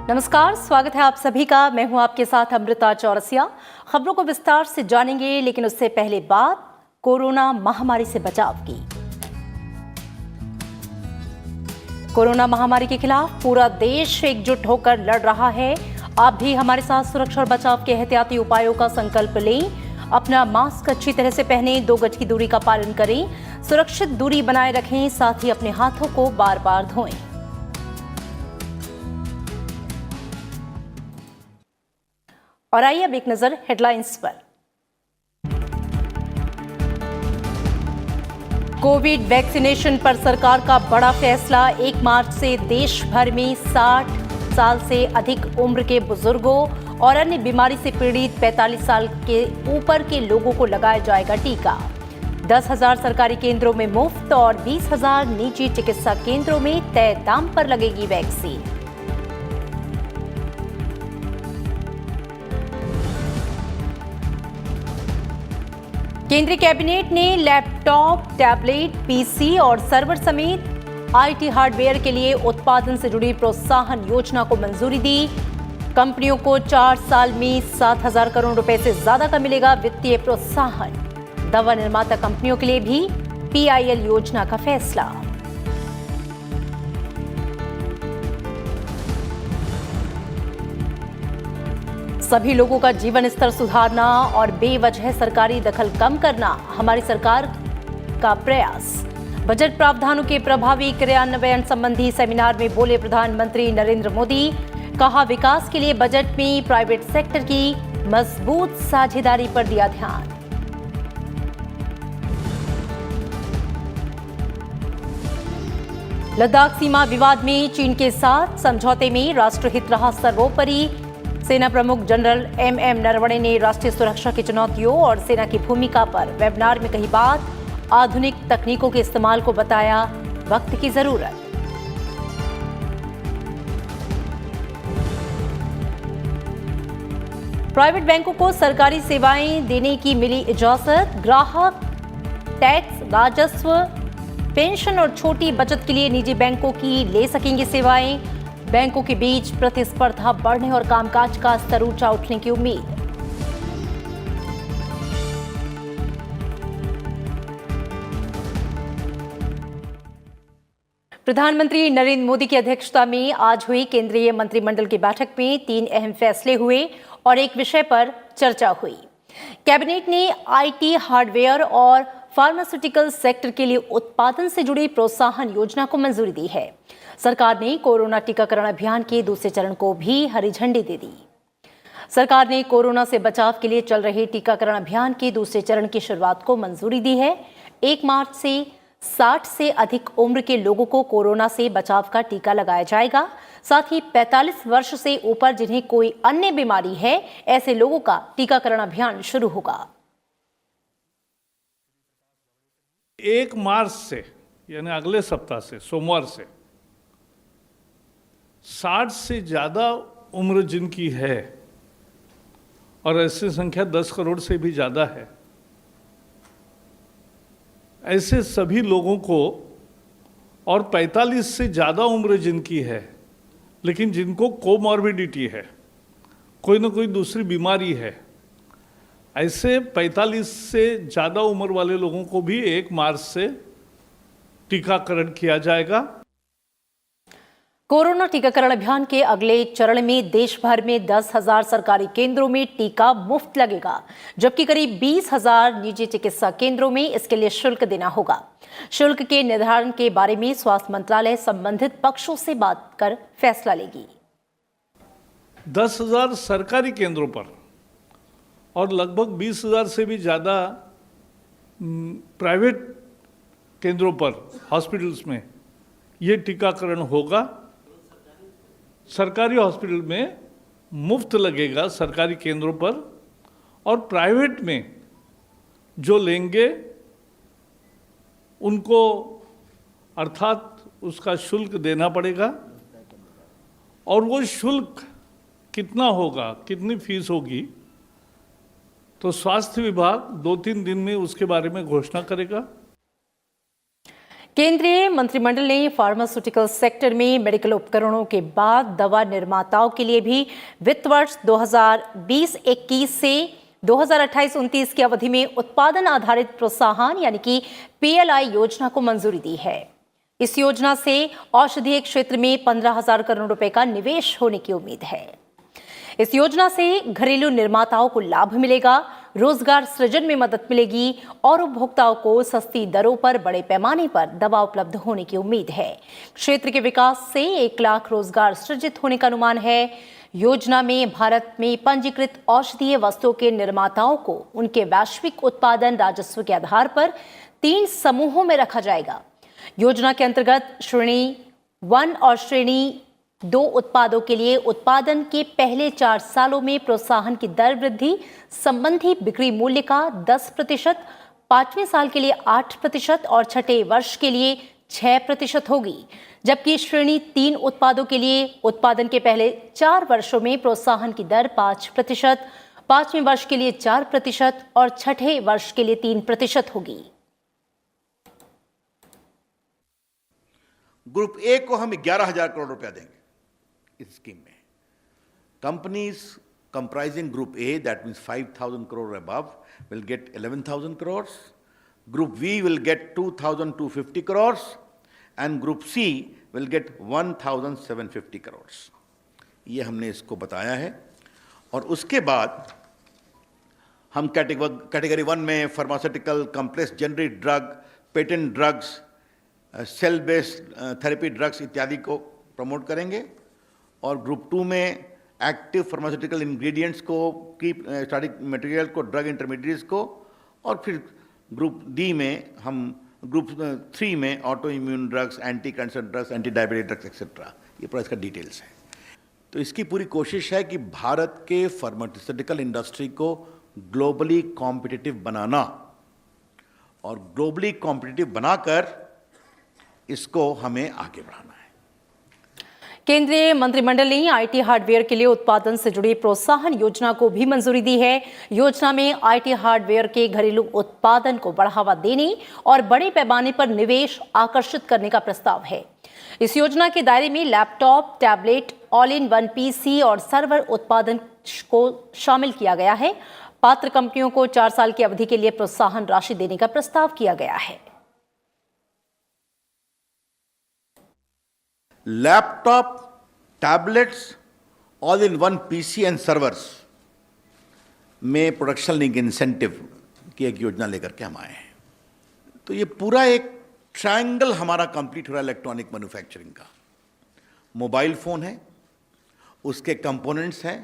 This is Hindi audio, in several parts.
नमस्कार, स्वागत है आप सभी का। मैं हूं आपके साथ अमृता चौरसिया। खबरों को विस्तार से जानेंगे, लेकिन उससे पहले बात कोरोना महामारी से बचाव की। कोरोना महामारी के खिलाफ पूरा देश एकजुट होकर लड़ रहा है। आप भी हमारे साथ सुरक्षा और बचाव के एहतियाती उपायों का संकल्प लें। अपना मास्क अच्छी तरह से पहनें, 2 गज की दूरी का पालन करें, सुरक्षित दूरी बनाए रखें, साथ ही अपने हाथों को बार बार धोएं। और आइए अब एक नजर हेडलाइंस पर। कोविड वैक्सीनेशन पर सरकार का बड़ा फैसला। 1 मार्च से देश भर में 60 साल से अधिक उम्र के बुजुर्गों और अन्य बीमारी से पीड़ित 45 साल के ऊपर के लोगों को लगाया जाएगा टीका। 10,000 सरकारी केंद्रों में मुफ्त और 20,000 निजी चिकित्सा केंद्रों में तय दाम पर लगेगी वैक्सीन। केंद्रीय कैबिनेट ने लैपटॉप, टैबलेट, पीसी और सर्वर समेत आईटी हार्डवेयर के लिए उत्पादन से जुड़ी प्रोत्साहन योजना को मंजूरी दी। कंपनियों को 4 साल में 7,000 करोड़ रुपए से ज्यादा का मिलेगा वित्तीय प्रोत्साहन। दवा निर्माता कंपनियों के लिए भी पीआईएल योजना का फैसला। सभी लोगों का जीवन स्तर सुधारना और बेवजह सरकारी दखल कम करना हमारी सरकार का प्रयास। बजट प्रावधानों के प्रभावी क्रियान्वयन संबंधी सेमिनार में बोले प्रधानमंत्री नरेंद्र मोदी। कहा, विकास के लिए बजट में प्राइवेट सेक्टर की मजबूत साझेदारी पर दिया ध्यान। लद्दाख सीमा विवाद में चीन के साथ समझौते में राष्ट्रहित रहा सर्वोपरि। सेना प्रमुख जनरल एमएम नरवणे ने राष्ट्रीय सुरक्षा की चुनौतियों और सेना की भूमिका पर वेबिनार में कही बात। आधुनिक तकनीकों के इस्तेमाल को बताया वक्त की जरूरत। प्राइवेट बैंकों को सरकारी सेवाएं देने की मिली इजाजत। ग्राहक टैक्स, राजस्व, पेंशन और छोटी बचत के लिए निजी बैंकों की ले सकेंगे सेवाएं। बैंकों के बीच प्रतिस्पर्धा बढ़ने और कामकाज का स्तर ऊंचा उठने की उम्मीद। प्रधानमंत्री नरेंद्र मोदी की अध्यक्षता में आज हुई केंद्रीय मंत्रिमंडल की बैठक में 3 अहम फैसले हुए और एक विषय पर चर्चा हुई। कैबिनेट ने आईटी, हार्डवेयर और फार्मास्यूटिकल सेक्टर के लिए उत्पादन से जुड़ी प्रोत्साहन योजना को मंजूरी दी है। सरकार ने कोरोना टीकाकरण अभियान के दूसरे चरण को भी हरी झंडी दे दी। सरकार ने कोरोना से बचाव के लिए चल रहे टीकाकरण अभियान के दूसरे चरण की शुरुआत को मंजूरी दी है। 1 मार्च से 60 से अधिक उम्र के लोगों को कोरोना से बचाव का टीका लगाया जाएगा। साथ ही 45 वर्ष से ऊपर जिन्हें कोई अन्य बीमारी है, ऐसे लोगों का टीकाकरण अभियान शुरू होगा। 1 मार्च से यानी अगले सप्ताह से, सोमवार से 60 से ज़्यादा उम्र जिनकी है, और ऐसी संख्या 10 करोड़ से भी ज़्यादा है, ऐसे सभी लोगों को, और 45 से ज़्यादा उम्र जिनकी है लेकिन जिनको कोमॉर्बिडिटी है, कोई ना कोई दूसरी बीमारी है, ऐसे 45 से ज़्यादा उम्र वाले लोगों को भी 1 मार्च से टीकाकरण किया जाएगा। कोरोना टीकाकरण अभियान के अगले चरण में देश भर में 10,000 सरकारी केंद्रों में टीका मुफ्त लगेगा, जबकि करीब 20,000 निजी चिकित्सा केंद्रों में इसके लिए शुल्क देना होगा। शुल्क के निर्धारण के बारे में स्वास्थ्य मंत्रालय संबंधित पक्षों से बात कर फैसला लेगी। 10,000 सरकारी केंद्रों पर और लगभग 20,000 से भी ज़्यादा प्राइवेट केंद्रों पर, हॉस्पिटल्स में ये टीकाकरण होगा। सरकारी हॉस्पिटल में मुफ्त लगेगा सरकारी केंद्रों पर, और प्राइवेट में जो लेंगे उनको अर्थात उसका शुल्क देना पड़ेगा। और वो शुल्क कितना होगा, कितनी फीस होगी, तो स्वास्थ्य विभाग 2-3 दिन में उसके बारे में घोषणा करेगा। केंद्रीय मंत्रिमंडल ने फार्मास्यूटिकल सेक्टर में मेडिकल उपकरणों के बाद दवा निर्माताओं के लिए भी वित्त वर्ष 2020-21 से 2028-29 की अवधि में उत्पादन आधारित प्रोत्साहन यानी कि PLI योजना को मंजूरी दी है। इस योजना से औषधीय क्षेत्र में 15,000 करोड़ रुपए का निवेश होने की उम्मीद है। इस योजना से घरेलू निर्माताओं को लाभ मिलेगा, रोजगार सृजन में मदद मिलेगी और उपभोक्ताओं को सस्ती दरों पर बड़े पैमाने पर दवा उपलब्ध होने की उम्मीद है। क्षेत्र के विकास से 1 लाख रोजगार सृजित होने का अनुमान है। योजना में भारत में पंजीकृत औषधीय वस्तुओं के निर्माताओं को उनके वैश्विक उत्पादन राजस्व के आधार पर 3 समूहों में रखा जाएगा। योजना के अंतर्गत श्रेणी 1 और श्रेणी 2 उत्पादों के लिए उत्पादन के पहले 4 सालों में प्रोत्साहन की दर वृद्धि संबंधी बिक्री मूल्य का 10%, 5वें साल के लिए 8% और छठे वर्ष के लिए 6% होगी, जबकि श्रेणी 3 उत्पादों के लिए उत्पादन के पहले 4 वर्षों में प्रोत्साहन की दर 5%, 5वें वर्ष के लिए 4% और छठे वर्ष के लिए 3% होगी। ग्रुप ए को हम 11,000 करोड़ रुपया देंगे इस स्कीम में। Companies comprising group A, that means 5,000 crore above, will get 11,000 crores. Group B will get 2,250 crores and group C will get 1,750 crores. ये हमने इसको बताया है। और उसके बाद हम कैटेगरी 1 में pharmaceutical, complex generic drug, patent drugs, cell based therapy drugs इत्यादि को प्रमोट करेंगे। और ग्रुप 2 में एक्टिव फार्मास्यूटिकल इंग्रेडिएंट्स को, की स्टार्टिंग मटेरियल को, ड्रग इंटरमीडिएट्स को, और फिर ग्रुप डी में हम ग्रुप 3 में auto immune drugs, anti cancer drugs, anti diabetic drugs etcetera, ये पूरा इसका डिटेल्स है। तो इसकी पूरी कोशिश है कि भारत के फार्मास्यूटिकल इंडस्ट्री को ग्लोबली कॉम्पिटिटिव बनाना, और ग्लोबली कॉम्पिटिटिव बनाकर इसको हमें आगे बढ़ाना है। केंद्रीय मंत्रिमंडल ने IT हार्डवेयर के लिए उत्पादन से जुड़ी प्रोत्साहन योजना को भी मंजूरी दी है। योजना में IT हार्डवेयर के घरेलू उत्पादन को बढ़ावा देने और बड़े पैमाने पर निवेश आकर्षित करने का प्रस्ताव है। इस योजना के दायरे में laptop, tablet, all in one PC और सर्वर उत्पादन को शामिल किया गया है। पात्र कंपनियों को 4 साल की अवधि के लिए प्रोत्साहन राशि देने का प्रस्ताव किया गया है। Laptop, tablets, all in one PC and servers में प्रोडक्शन लिंक इंसेंटिव की एक योजना लेकर के हम आए हैं। तो ये पूरा एक ट्रायंगल हमारा कंप्लीट हो रहा है इलेक्ट्रॉनिक मैन्युफैक्चरिंग का। मोबाइल फ़ोन है, उसके कंपोनेंट्स हैं,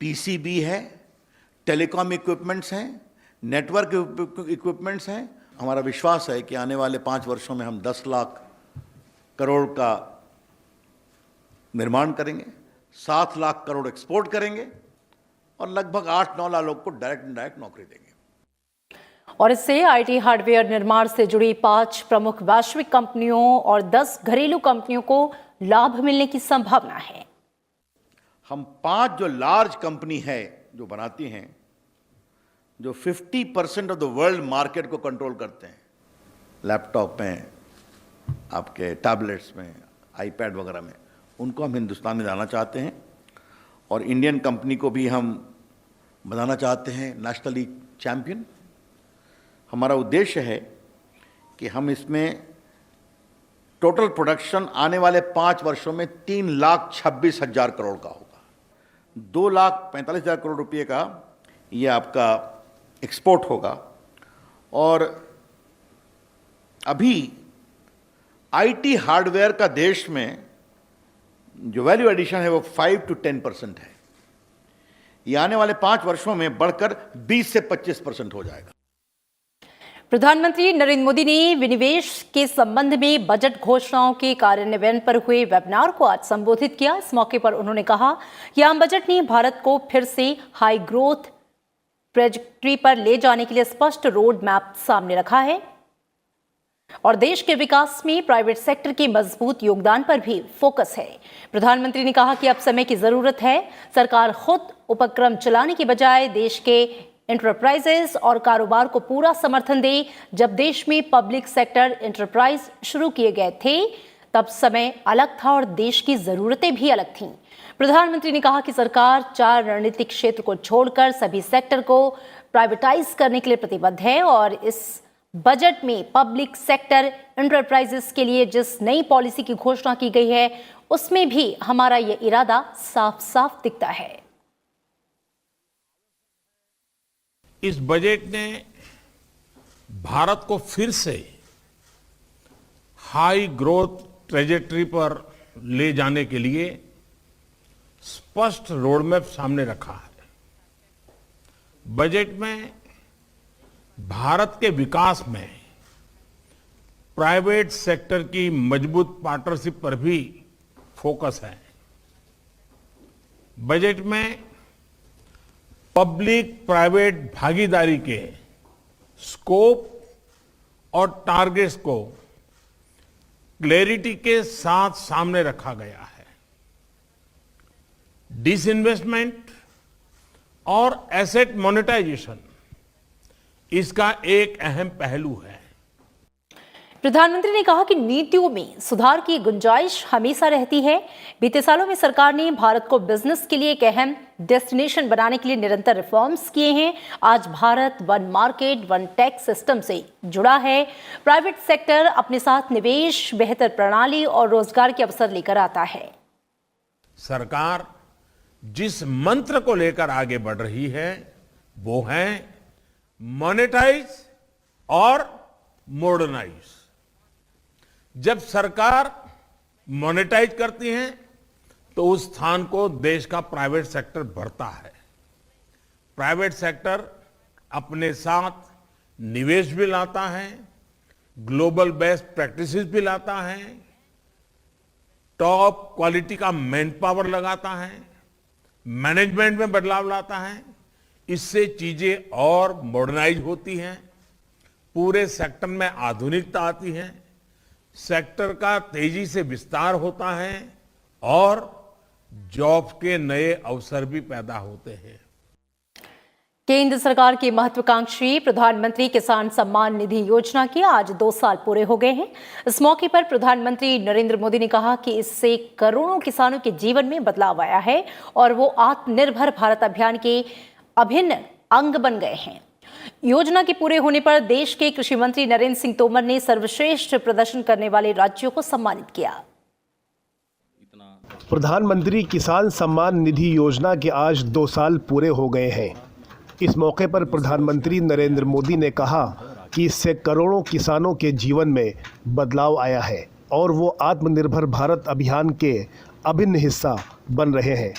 PCB है, टेलीकॉम इक्विपमेंट्स हैं, नेटवर्क इक्विपमेंट्स हैं। हमारा विश्वास है कि आने वाले 5 वर्षों में हम 10 लाख करोड़ का निर्माण करेंगे, 7 लाख करोड़ एक्सपोर्ट करेंगे और लगभग 8-9 लाख लोग को डायरेक्ट इनडायरेक्ट नौकरी देंगे। और इससे IT हार्डवेयर निर्माण से जुड़ी 5 प्रमुख वैश्विक कंपनियों और 10 घरेलू कंपनियों को लाभ मिलने की संभावना है। हम 5 जो लार्ज कंपनी है जो बनाती हैं, जो 50% ऑफ द वर्ल्ड मार्केट को कंट्रोल करते हैं, लैपटॉप में, आपके टैबलेट्स में, आईपैड वगैरह में, उनको हम हिंदुस्तान में लाना चाहते हैं। और इंडियन कंपनी को भी हम बनाना चाहते हैं नेशनली चैंपियन। हमारा उद्देश्य है कि हम इसमें टोटल प्रोडक्शन आने वाले 5 वर्षों में 3,26,000 करोड़ का होगा। 2,45,000 करोड़ रुपये का ये आपका एक्सपोर्ट होगा। और अभी IT हार्डवेयर का देश में जो वैल्यू एडिशन है वो 5 to 10% है। ये आने वाले 5 वर्षों में बढ़कर 20 से 25% हो जाएगा। प्रधानमंत्री नरेंद्र मोदी ने विनिवेश के संबंध में बजट घोषणाओं के कार्यान्वयन पर हुए वेबिनार को आज संबोधित किया। इस मौके पर उन्होंने कहा कि आम बजट ने भारत को फिर से हाई ग्रोथ ट्रैजेक्टरी पर ले जाने के लिए स्पष्ट रोड मैप सामने रखा है और देश के विकास में प्राइवेट सेक्टर के मजबूत योगदान पर भी फोकस है। प्रधानमंत्री ने कहा कि अब समय की जरूरत है। सरकार खुद उपक्रम चलाने के बजाय देश के इंटरप्राइजेस और कारोबार को पूरा समर्थन दे। जब देश में पब्लिक सेक्टर इंटरप्राइज शुरू किए गए थे तब समय अलग था और देश की जरूरतें भी अलग थीं। प्रधानमंत्री ने कहा कि सरकार 4 रणनीतिक क्षेत्र को छोड़कर सभी सेक्टर को प्राइवेटाइज करने के लिए प्रतिबद्ध है और इस बजट में पब्लिक सेक्टर इंटरप्राइजेस के लिए जिस नई पॉलिसी की घोषणा की गई है उसमें भी हमारा यह इरादा साफ साफ दिखता है। इस बजट ने भारत को फिर से हाई ग्रोथ ट्रेजेक्टरी पर ले जाने के लिए स्पष्ट रोडमैप सामने रखा है। बजट में भारत के विकास में प्राइवेट सेक्टर की मजबूत पार्टनरशिप पर भी फोकस है। बजट में पब्लिक प्राइवेट भागीदारी के स्कोप और टारगेट्स को क्लैरिटी के साथ सामने रखा गया है। डिसइन्वेस्टमेंट और एसेट मोनेटाइजेशन इसका एक अहम पहलू है। प्रधानमंत्री ने कहा कि नीतियों में सुधार की गुंजाइश हमेशा रहती है। बीते सालों में सरकार ने भारत को बिजनेस के लिए एक अहम डेस्टिनेशन बनाने के लिए निरंतर रिफॉर्म्स किए हैं। आज Bharat one market one tax system से जुड़ा है। प्राइवेट सेक्टर अपने साथ निवेश, बेहतर प्रणाली और रोजगार के अवसर लेकर आता है। सरकार जिस मंत्र को लेकर आगे बढ़ रही है वो है मॉनेटाइज और मॉडर्नाइज। जब सरकार मॉनेटाइज करती है तो उस स्थान को देश का प्राइवेट सेक्टर भरता है। प्राइवेट सेक्टर अपने साथ निवेश भी लाता है, ग्लोबल बेस्ट प्रैक्टिसेस भी लाता है, टॉप क्वालिटी का मैन पावर लगाता है, मैनेजमेंट में बदलाव लाता है। इससे चीजें और मॉडर्नाइज होती हैं, पूरे सेक्टर में आधुनिकता आती है, सेक्टर का तेजी से विस्तार होता है और जॉब्स के नए अवसर भी पैदा होते हैं। केंद्र सरकार की महत्वाकांक्षी प्रधानमंत्री किसान सम्मान निधि योजना के आज 2 साल पूरे हो गए हैं। इस मौके पर प्रधानमंत्री नरेंद्र मोदी ने कहा कि इससे करोड़ों किसानों के जीवन में बदलाव आया है और वो आत्मनिर्भर भारत अभियान के अभिन्न अंग बन गए हैं। योजना के पूरे होने पर देश के कृषि मंत्री नरेंद्र सिंह तोमर ने सर्वश्रेष्ठ प्रदर्शन करने वाले राज्यों को सम्मानित किया। प्रधानमंत्री किसान सम्मान निधि योजना के आज 2 साल पूरे हो गए हैं। इस मौके पर प्रधानमंत्री नरेंद्र मोदी ने कहा कि इससे करोड़ों किसानों के जीवन में बदलाव आया है और वो आत्मनिर्भर भारत अभियान के अभिन्न हिस्सा बन रहे हैं।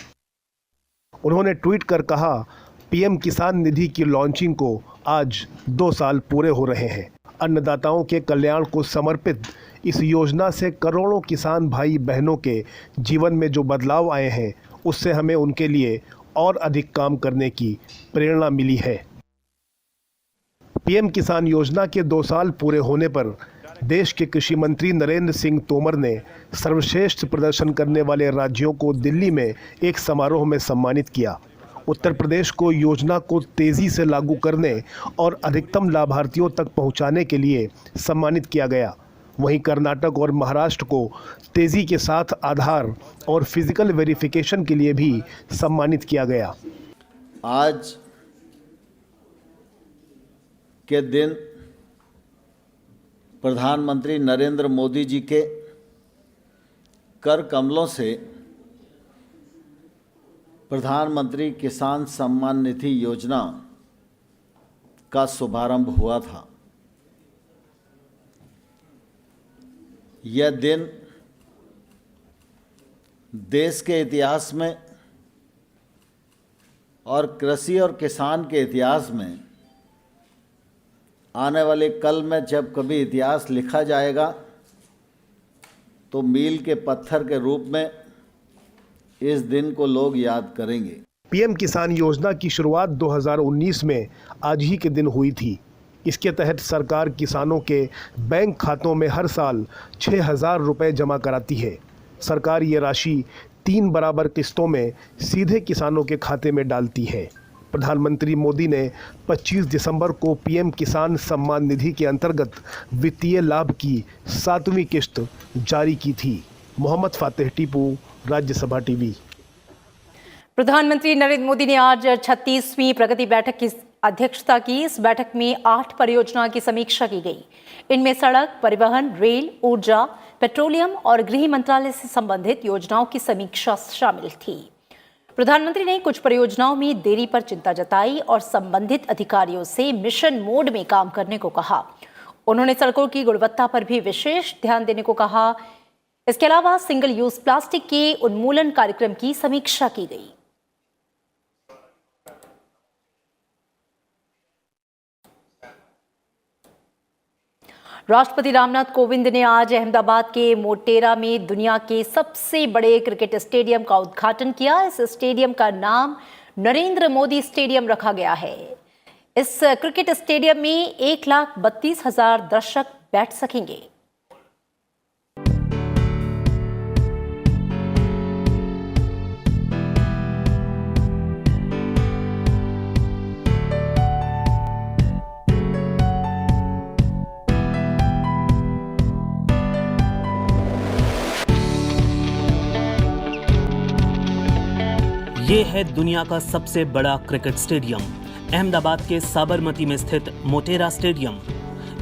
उन्होंने ट्वीट कर कहा, पीएम किसान निधि की लॉन्चिंग को आज 2 साल पूरे हो रहे हैं। अन्नदाताओं के कल्याण को समर्पित इस योजना से करोड़ों किसान भाई बहनों के जीवन में जो बदलाव आए हैं उससे हमें उनके लिए और अधिक काम करने की प्रेरणा मिली है। पीएम किसान योजना के 2 साल पूरे होने पर देश के कृषि मंत्री नरेंद्र सिंह तोमर ने सर्वश्रेष्ठ प्रदर्शन करने वाले राज्यों को दिल्ली में एक समारोह में सम्मानित किया। उत्तर प्रदेश को योजना को तेजी से लागू करने और अधिकतम लाभार्थियों तक पहुंचाने के लिए सम्मानित किया गया। वहीं कर्नाटक और महाराष्ट्र को तेजी के साथ आधार और फिजिकल वेरिफिकेशन के लिए भी सम्मानित किया गया। आज के दिन प्रधानमंत्री नरेंद्र मोदी जी के कर कमलों से प्रधानमंत्री किसान सम्मान निधि योजना का शुभारंभ हुआ था। यह दिन देश के इतिहास में और कृषि और किसान के इतिहास में आने वाले कल में जब कभी इतिहास लिखा जाएगा तो मील के पत्थर के रूप में इस दिन को लोग याद करेंगे। पीएम किसान योजना की शुरुआत 2019 में आज ही के दिन हुई थी। इसके तहत सरकार किसानों के बैंक खातों में हर साल 6,000 रुपये जमा कराती है। सरकार ये राशि 3 बराबर किस्तों में सीधे किसानों के खाते में डालती है। प्रधानमंत्री मोदी ने 25 दिसंबर को पीएम किसान सम्मान निधि के अंतर्गत वित्तीय लाभ की 7वीं किस्त जारी की थी। मोहम्मद फातेह टीपू, राज्यसभा टीवी। प्रधानमंत्री नरेंद्र मोदी ने आज 36वीं प्रगति बैठक की अध्यक्षता की। इस बैठक में 8 परियोजनाओं की समीक्षा की गई। इनमें सड़क, परिवहन, रेल, ऊर्जा, पेट्रोलियम और गृह मंत्रालय से संबंधित योजनाओं की समीक्षा शामिल थी। प्रधानमंत्री ने कुछ परियोजनाओं में देरी पर चिंता जताई और संबंधित अधिकारियों से मिशन मोड में काम करने को कहा। उन्होंने सड़कों की गुणवत्ता पर भी विशेष ध्यान देने को कहा। इसके अलावा सिंगल यूज प्लास्टिक के उन्मूलन कार्यक्रम की समीक्षा की गई। राष्ट्रपति रामनाथ कोविंद ने आज अहमदाबाद के मोटेरा में दुनिया के सबसे बड़े क्रिकेट स्टेडियम का उद्घाटन किया। इस स्टेडियम का नाम नरेंद्र मोदी स्टेडियम रखा गया है। इस क्रिकेट स्टेडियम में 1,32,000 दर्शक बैठ सकेंगे। ये है दुनिया का सबसे बड़ा क्रिकेट स्टेडियम, अहमदाबाद के साबरमती में स्थित मोटेरा स्टेडियम।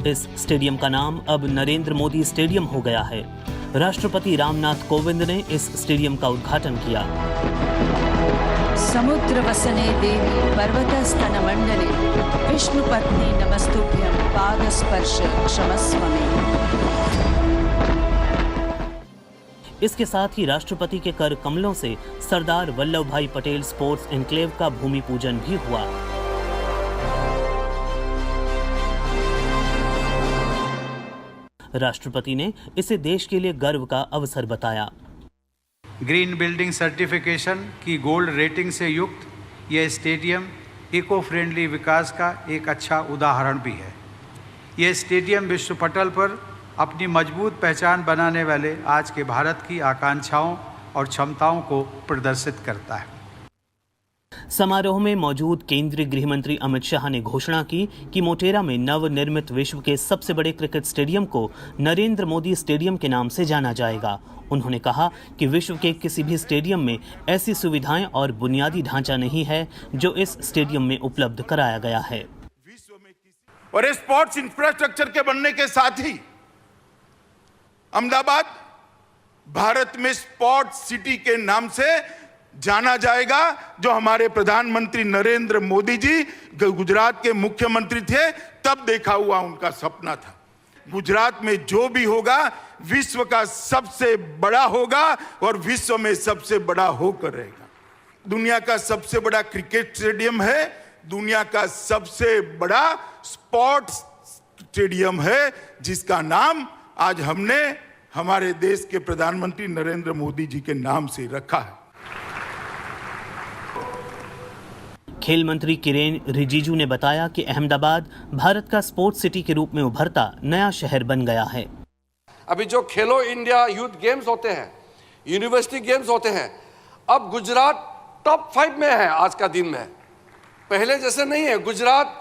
इस स्टेडियम का नाम अब नरेंद्र मोदी स्टेडियम हो गया है। राष्ट्रपति रामनाथ कोविंद ने इस स्टेडियम का उद्घाटन किया। समुद्र वसने देवी पर्वतस्तन मंडले विष्णुपत्नी नमस्तुभ्यं पादस्पर्श क्षमस्व मे। इसके साथ ही राष्ट्रपति के कर कमलों से सरदार वल्लभ भाई पटेल स्पोर्ट्स एन्क्लेव का भूमि पूजन भी हुआ। राष्ट्रपति ने इसे देश के लिए गर्व का अवसर बताया। ग्रीन बिल्डिंग सर्टिफिकेशन की गोल्ड रेटिंग से युक्त यह स्टेडियम इको फ्रेंडली विकास का एक अच्छा उदाहरण भी है। यह स्टेडियम विश्व पटल पर अपनी मजबूत पहचान बनाने वाले आज के भारत की आकांक्षाओं और क्षमताओं को प्रदर्शित करता है। समारोह में मौजूद केंद्रीय गृह मंत्री अमित शाह ने घोषणा की कि मोटेरा में नवनिर्मित विश्व के सबसे बड़े क्रिकेट स्टेडियम को नरेंद्र मोदी स्टेडियम के नाम से जाना जाएगा। उन्होंने कहा कि विश्व के किसी भी स्टेडियम में ऐसी सुविधाएं और बुनियादी ढांचा नहीं है जो इस स्टेडियम में उपलब्ध कराया गया है। और स्पोर्ट्स इंफ्रास्ट्रक्चर के बनने के साथ ही अहमदाबाद भारत में स्पोर्ट्स सिटी के नाम से जाना जाएगा, जो हमारे प्रधानमंत्री नरेंद्र मोदी जी गुजरात के मुख्यमंत्री थे तब देखा हुआ उनका सपना था। गुजरात में जो भी होगा विश्व का सबसे बड़ा होगा और विश्व में सबसे बड़ा होकर रहेगा। दुनिया का सबसे बड़ा क्रिकेट स्टेडियम है, दुनिया का सबसे बड़ा स्पोर्ट्स स्टेडियम है, जिसका नाम आज हमने हमारे देश के प्रधानमंत्री नरेंद्र मोदी जी के नाम से रखा है। खेल मंत्री किरेन रिजिजू ने बताया कि अहमदाबाद भारत का स्पोर्ट्स सिटी के रूप में उभरता नया शहर बन गया है। अभी जो खेलो इंडिया यूथ गेम्स होते हैं, यूनिवर्सिटी गेम्स होते हैं, अब गुजरात टॉप 5 में है आज का दिन में। पहले जैसे नहीं है, गुजरात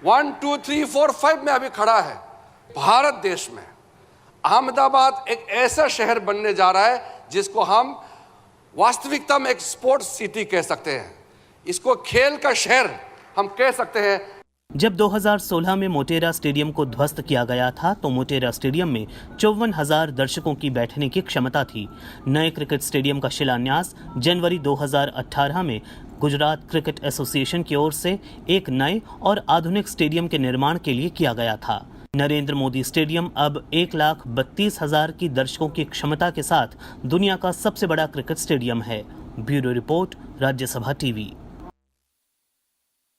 1, 2, 3, 4, 5 में अभी खड़ा है। भारत देश में अहमदाबाद एक ऐसा शहर बनने जा रहा है जिसको हम वास्तविकता में एक स्पोर्ट्स सिटी कह सकते हैं। इसको खेल का शहर हम कह सकते हैं। जब 2016 में मोटेरा स्टेडियम को ध्वस्त किया गया था तो मोटेरा स्टेडियम में 54,000 दर्शकों की बैठने की क्षमता थी। नए क्रिकेट स्टेडियम का शिलान्यास जनवरी 2018 में गुजरात क्रिकेट एसोसिएशन की ओर से एक नए और आधुनिक स्टेडियम के निर्माण के लिए किया गया था। नरेंद्र मोदी स्टेडियम अब 1,32,000 की दर्शकों की क्षमता के साथ दुनिया का सबसे बड़ा क्रिकेट स्टेडियम है। Bureau report, Rajya Sabha TV.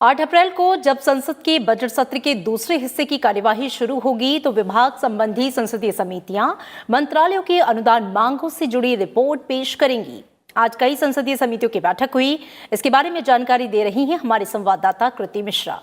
8 अप्रैल को जब संसद के बजट सत्र के दूसरे हिस्से की कार्यवाही शुरू होगी तो विभाग संबंधी संसदीय समितियां मंत्रालयों की अनुदान मांगों से जुड़ी रिपोर्ट पेश करेंगी। आज कई संसदीय समितियों की बैठक हुई। इसके बारे में जानकारी दे रही हैं हमारे संवाददाता कृति मिश्रा।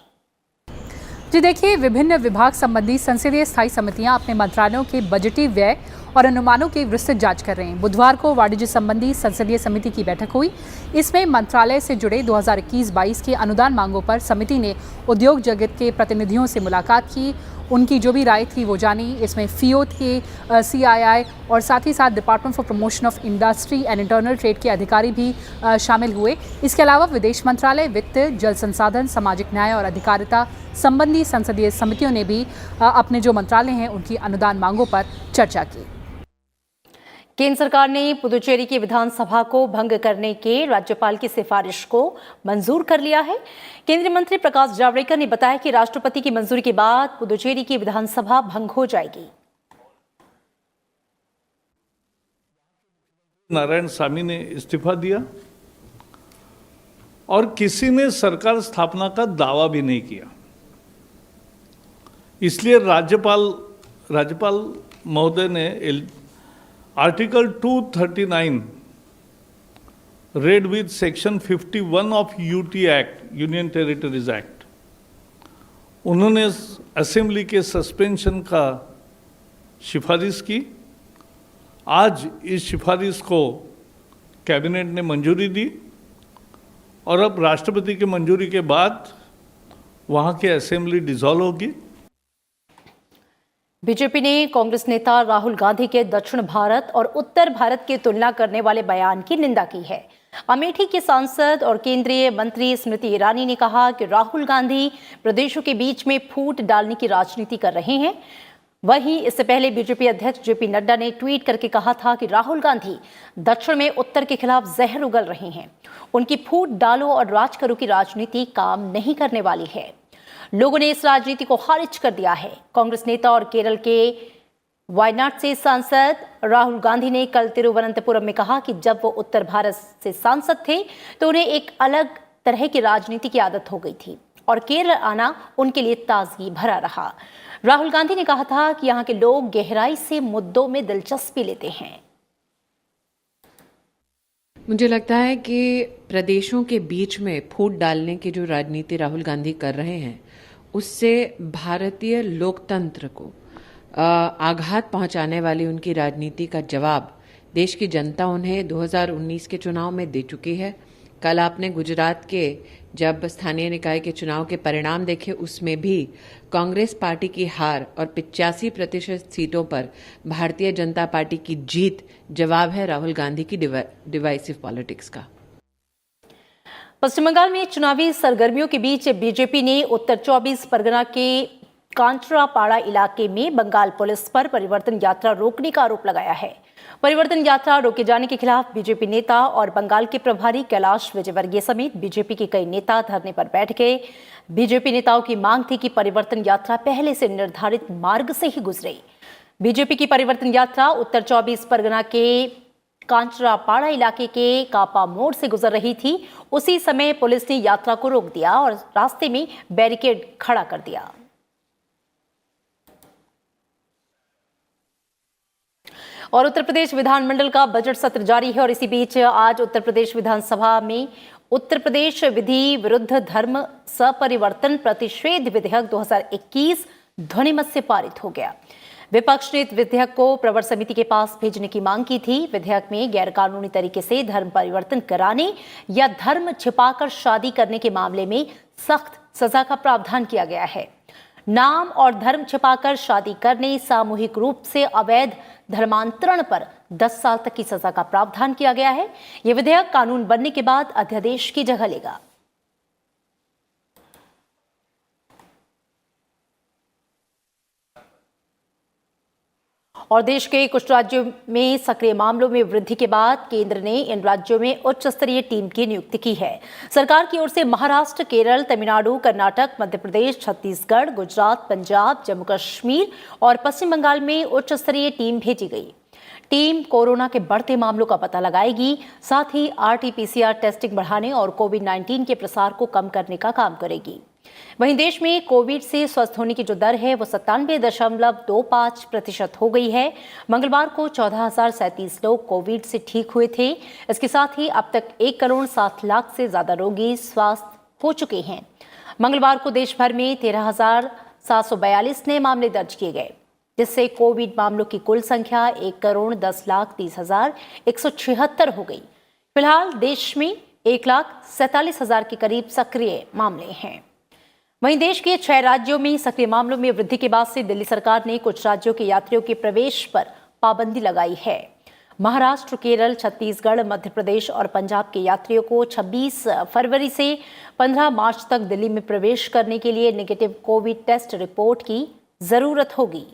जी देखिए, विभिन्न विभाग संबंधी संसदीय स्थायी समितियां अपने मंत्रालयों के बजटीय व्यय और अनुमानों की विस्तृत जांच कर रहे हैं। बुधवार को वाणिज्य संबंधी संसदीय समिति की बैठक हुई। इसमें मंत्रालय से जुड़े 2021-22 की अनुदान मांगों पर समिति ने उद्योग जगत के प्रतिनिधियों से मुलाकात की, उनकी जो भी राय थी वो जानी। इसमें फियोट के CII और साथ ही साथ department for promotion of industry and internal trade के अधिकारी भी शामिल हुए। इसके अलावा विदेश मंत्रालय, वित्त, जल संसाधन, सामाजिक न्याय और अधिकारिता संबंधी संसदीय समितियों ने भी अपने जो मंत्रालय हैं उनकी अनुदान मांगों पर चर्चा की। केंद्र सरकार ने पुदुचेरी की विधानसभा को भंग करने के राज्यपाल की सिफारिश को मंजूर कर लिया है। केंद्रीय मंत्री प्रकाश जावड़ेकर ने बताया कि राष्ट्रपति की मंजूरी के बाद पुदुचेरी की विधानसभा भंग हो जाएगी। नारायणसामी ने इस्तीफा दिया और किसी ने सरकार स्थापना का दावा भी नहीं किया। इसलिए राज्यपाल महोदय ने article 239 read with section 51 of UT act, union territories act, उन्होंने असेंबली के सस्पेंशन का सिफारिश की। आज इस सिफारिश को कैबिनेट ने मंजूरी दी और अब राष्ट्रपति की मंजूरी के बाद वहाँ की असेंबली डिसॉल्व होगी। बीजेपी ने कांग्रेस नेता राहुल गांधी के दक्षिण भारत और उत्तर भारत की तुलना करने वाले बयान की निंदा की है। अमेठी के सांसद और केंद्रीय मंत्री स्मृति ईरानी ने कहा कि राहुल गांधी प्रदेशों के बीच में फूट डालने की राजनीति कर रहे हैं। वहीं इससे पहले बीजेपी अध्यक्ष जेपी नड्डा ने ट्वीट करके कहा था कि राहुल गांधी दक्षिण में उत्तर के खिलाफ जहर उगल रहे हैं। उनकी फूट डालो और राज करो की राजनीति काम नहीं करने वाली है। लोगों ने इस राजनीति को खारिज कर दिया है। कांग्रेस नेता और केरल के वायनाड से सांसद राहुल गांधी ने कल तिरुवनंतपुरम में कहा कि जब वो उत्तर भारत से सांसद थे तो उन्हें एक अलग तरह की राजनीति की आदत हो गई थी और केरल आना उनके लिए ताजगी भरा रहा। राहुल गांधी ने कहा था कि यहाँ के लोग गहराई से मुद्दों में दिलचस्पी लेते हैं। मुझे लगता है कि प्रदेशों के बीच में फूट डालने की जो राजनीति राहुल गांधी कर रहे हैं उससे भारतीय लोकतंत्र को आघात पहुंचाने वाली उनकी राजनीति का जवाब देश की जनता उन्हें 2019 के चुनाव में दे चुकी है। कल आपने गुजरात के जब स्थानीय निकाय के चुनाव के परिणाम देखे, उसमें भी कांग्रेस पार्टी की हार और 85% सीटों पर भारतीय जनता पार्टी की जीत जवाब है राहुल गांधी की डिवाइसिव पॉलिटिक्स का। पश्चिम बंगाल में चुनावी सरगर्मियों के बीच बीजेपी ने उत्तर 24 परगना के कांचरापाड़ा इलाके में बंगाल पुलिस पर परिवर्तन यात्रा रोकने का आरोप लगाया है। परिवर्तन यात्रा रोके जाने के खिलाफ बीजेपी नेता और बंगाल के प्रभारी कैलाश विजयवर्गीय समेत बीजेपी के कई नेता धरने पर बैठ गए। बीजेपी नेताओं की मांग थी कि परिवर्तन यात्रा पहले से निर्धारित मार्ग से ही गुजरे। बीजेपी की परिवर्तन यात्रा उत्तर 24 परगना के कांचरापाड़ा इलाके के कापा मोड़ से गुजर रही थी। उसी समय पुलिस ने यात्रा को रोक दिया और रास्ते में बैरिकेड खड़ा कर दिया। और उत्तर प्रदेश विधानमंडल का बजट सत्र जारी है और इसी बीच आज उत्तर प्रदेश विधानसभा में उत्तर प्रदेश विधि विरुद्ध धर्म सपरिवर्तन प्रतिषेध विधेयक 2021 ध्वनिमत से पारित हो गया। विपक्ष ने इस विधेयक को प्रवर समिति के पास भेजने की मांग की थी। विधेयक में गैरकानूनी तरीके से धर्म परिवर्तन कराने या धर्म छिपाकर शादी करने के मामले में सख्त सजा का प्रावधान किया गया है। नाम और धर्म छिपाकर शादी करने, सामूहिक रूप से अवैध धर्मांतरण पर 10 साल तक की सजा का प्रावधान किया गया है। यह विधेयक कानून बनने के बाद अध्यादेश की जगह लेगा। और देश के कुछ राज्यों में सक्रिय मामलों में वृद्धि के बाद केंद्र ने इन राज्यों में उच्च स्तरीय टीम की नियुक्ति की है। सरकार की ओर से महाराष्ट्र, केरल, तमिलनाडु, कर्नाटक, मध्य प्रदेश, छत्तीसगढ़, गुजरात, पंजाब, जम्मू कश्मीर और पश्चिम बंगाल में उच्च स्तरीय टीम भेजी गई। टीम कोरोना के बढ़ते मामलों का पता लगाएगी, साथ ही RT-PCR टेस्टिंग बढ़ाने और कोविड-19 के प्रसार को कम करने का काम करेगी। वहीं देश में कोविड से स्वस्थ होने की जो दर है वो 97.25% हो गई है। मंगलवार को 14,037 लोग कोविड से ठीक हुए थे। इसके साथ ही अब तक 1,07,00,000 से ज्यादा रोगी स्वस्थ हो चुके हैं। मंगलवार को देश भर में 13,742 नए मामले दर्ज किए गए। जिससे कोविड मामलों की कुल संख्या 1,10,30,176 हो गई। फिलहाल देश में 1,47,000 के करीब सक्रिय मामले हैं। वहीं देश के 6 राज्यों में सक्रिय मामलों में वृद्धि के बाद से दिल्ली सरकार ने कुछ राज्यों के यात्रियों के प्रवेश पर पाबंदी लगाई है। महाराष्ट्र, केरल, छत्तीसगढ़, मध्य प्रदेश और पंजाब के यात्रियों को 26 फरवरी से 15 मार्च तक दिल्ली में प्रवेश करने के लिए नेगेटिव कोविड टेस्ट रिपोर्ट की जरूरत होगी।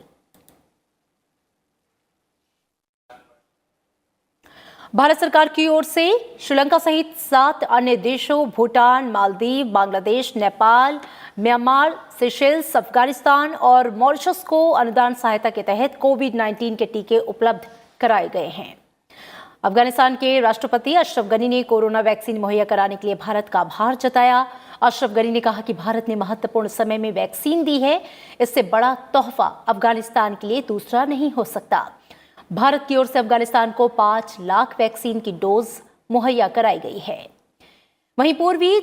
भारत सरकार की ओर से श्रीलंका सहित 7 अन्य देशों भूटान, मालदीव, बांग्लादेश, नेपाल, म्यांमार, सेशेल्स, अफगानिस्तान और मॉरिशस को अनुदान सहायता के तहत कोविड-19 के टीके उपलब्ध कराए गए हैं। अफगानिस्तान के राष्ट्रपति अशरफ गनी ने कोरोना वैक्सीन मुहैया कराने के लिए भारत का आभार जताया। अशरफ गनी ने कहा कि भारत ने महत्वपूर्ण समय में वैक्सीन दी है, इससे बड़ा तोहफा अफगानिस्तान के लिए दूसरा नहीं हो सकता। भारत की ओर से अफगानिस्तान को 5 लाख वैक्सीन की डोज मुहैया कराई गई है। वहीं पूर्वी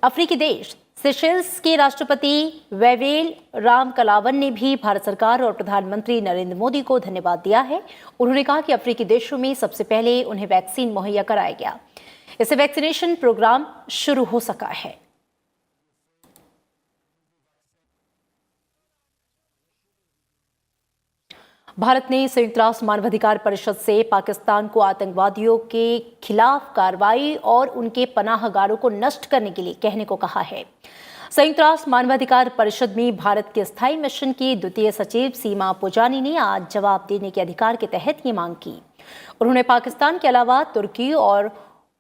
अफ्रीकी देश सेशेल्स के राष्ट्रपति वेवेल रामकलावन ने भी भारत सरकार और प्रधानमंत्री नरेंद्र मोदी को धन्यवाद दिया है। उन्होंने कहा कि अफ्रीकी देशों में सबसे पहले उन्हें वैक्सीन मुहैया कराया गया, इससे वैक्सीनेशन प्रोग्राम शुरू हो सका है। भारत ने संयुक्त राष्ट्र मानवाधिकार परिषद से पाकिस्तान को आतंकवादियों के खिलाफ कार्रवाई और उनके पनाहगारों को नष्ट करने के लिए कहने को कहा है। संयुक्त राष्ट्र मानवाधिकार परिषद में भारत के स्थायी मिशन की द्वितीय सचिव सीमा पुजानी ने आज जवाब देने के अधिकार के तहत ये मांग की। उन्होंने पाकिस्तान के अलावा तुर्की और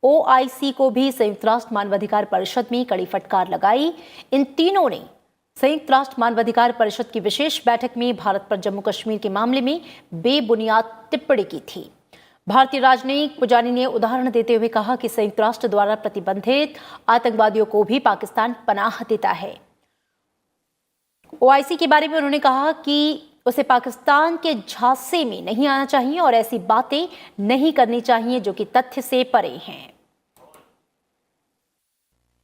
OIC को भी संयुक्त राष्ट्र मानवाधिकार परिषद में कड़ी फटकार लगाई। इन तीनों ने संयुक्त राष्ट्र मानवाधिकार परिषद की विशेष बैठक में भारत पर जम्मू कश्मीर के मामले में बेबुनियाद टिप्पणी की थी। भारतीय राजनयिक पुजानी ने उदाहरण देते हुए कहा कि संयुक्त राष्ट्र द्वारा प्रतिबंधित आतंकवादियों को भी पाकिस्तान पनाह देता है। OIC के बारे में उन्होंने कहा कि उसे पाकिस्तान के झांसे में नहीं आना चाहिए और ऐसी बातें नहीं करनी चाहिए जो कि तथ्य से परे हैं।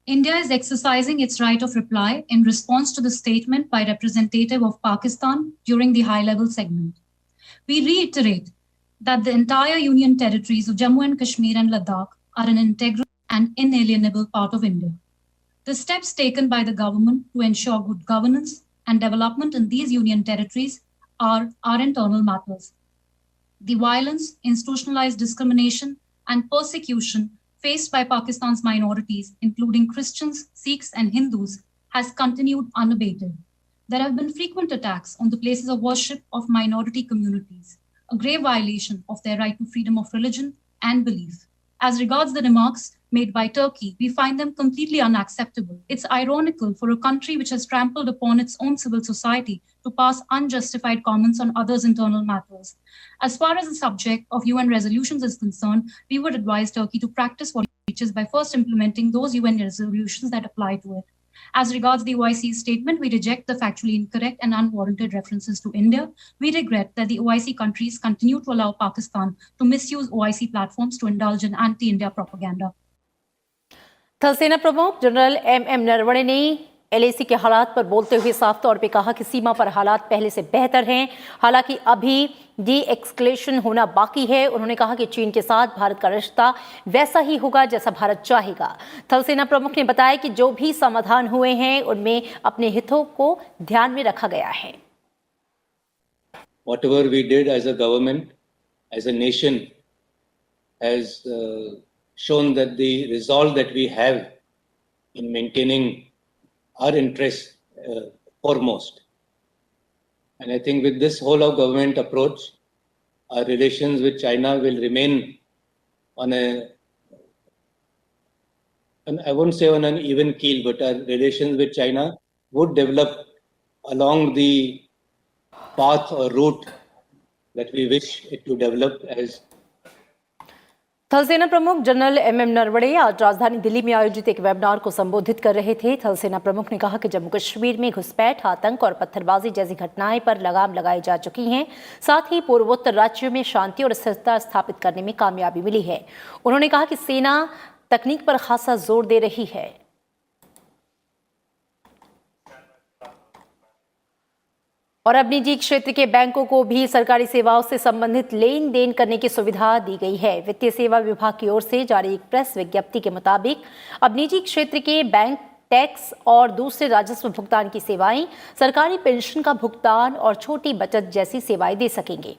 India is exercising its right of reply in response to the statement by representative of Pakistan during the high-level segment. We reiterate that the entire union territories of Jammu and Kashmir and Ladakh are an integral and inalienable part of India. The steps taken by the government to ensure good governance and development in these union territories are our internal matters. The violence, institutionalized discrimination, and persecution faced by Pakistan's minorities, including Christians, Sikhs, and Hindus, has continued unabated. There have been frequent attacks on the places of worship of minority communities, a grave violation of their right to freedom of religion and belief. As regards the remarks made by Turkey, we find them completely unacceptable. It's ironical for a country which has trampled upon its own civil society to pass unjustified comments on others' internal matters. As far as the subject of UN resolutions is concerned, we would advise Turkey to practice what it teaches by first implementing those UN resolutions that apply to it. As regards the OIC's statement, we reject the factually incorrect and unwarranted references to India. We regret that the OIC countries continue to allow Pakistan to misuse OIC platforms to indulge in anti-India propaganda. थल सेना प्रमुख जनरल MM नरवणे ने LAC के हालात पर बोलते हुए साफ तौर पे कहा कि सीमा पर हालात पहले से बेहतर हैं, हालांकि अभी डी-एस्केलेशन होना बाकी है। उन्होंने कहा कि चीन के साथ भारत का रिश्ता वैसा ही होगा जैसा भारत चाहेगा। थल सेना प्रमुख ने बताया कि जो भी समाधान हुए हैं उनमें अपने हितों को ध्यान में रखा गया है। Whatever we did as a government, as a nation, has shown that the resolve that we have in maintaining our interests foremost. And I think with this whole of government approach, our relations with China will remain on a, and I won't say on an even keel, but our relations with China would develop along the path or route that we wish it to develop as थल सेना प्रमुख जनरल MM नरवणे आज राजधानी दिल्ली में आयोजित एक वेबिनार को संबोधित कर रहे थे। थल सेना प्रमुख ने कहा कि जम्मू कश्मीर में घुसपैठ, आतंक और पत्थरबाजी जैसी घटनाएं पर लगाम लगाई जा चुकी हैं। साथ ही पूर्वोत्तर राज्यों में शांति और स्थिरता स्थापित करने में कामयाबी मिली है। उन्होंने कहा कि सेना तकनीक पर खासा जोर दे रही है। और अब निजी क्षेत्र के बैंकों को भी सरकारी सेवाओं से संबंधित लेन देन करने की सुविधा दी गई है। वित्तीय सेवा विभाग की ओर से जारी एक प्रेस विज्ञप्ति के मुताबिक अब निजी क्षेत्र के बैंक टैक्स और दूसरे राजस्व भुगतान की सेवाएं, सरकारी पेंशन का भुगतान और छोटी बचत जैसी सेवाएं दे सकेंगे।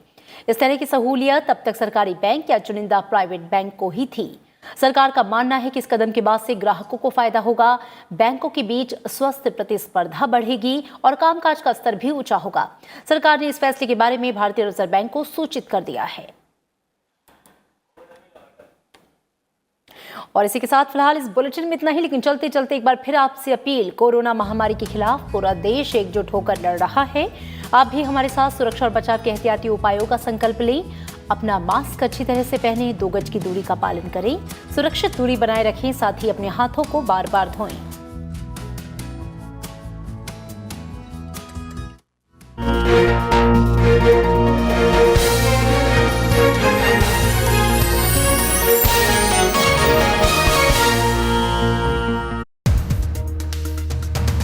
इस तरह की सहूलियत अब तक सरकारी बैंक या चुनिंदा प्राइवेट बैंक को ही थी। सरकार का मानना है कि इस कदम के बाद से ग्राहकों को फायदा होगा, बैंकों के बीच स्वस्थ प्रतिस्पर्धा बढ़ेगी और कामकाज का स्तर भी ऊंचा होगा। सरकार ने इस फैसले के बारे में भारतीय रिजर्व बैंक को सूचित कर दिया है। और इसी के साथ फिलहाल इस बुलेटिन में इतना ही, लेकिन चलते चलते एक बार फिर आपसे अपील, कोरोना महामारी के खिलाफ पूरा देश एकजुट होकर लड़ रहा है। आप भी हमारे साथ सुरक्षा और बचाव के एहतियाती उपायों का संकल्प लें। अपना मास्क अच्छी तरह से पहनें, 2 गज की दूरी का पालन करें, सुरक्षित दूरी बनाए रखें, साथ ही अपने हाथों को बार बार धोएं।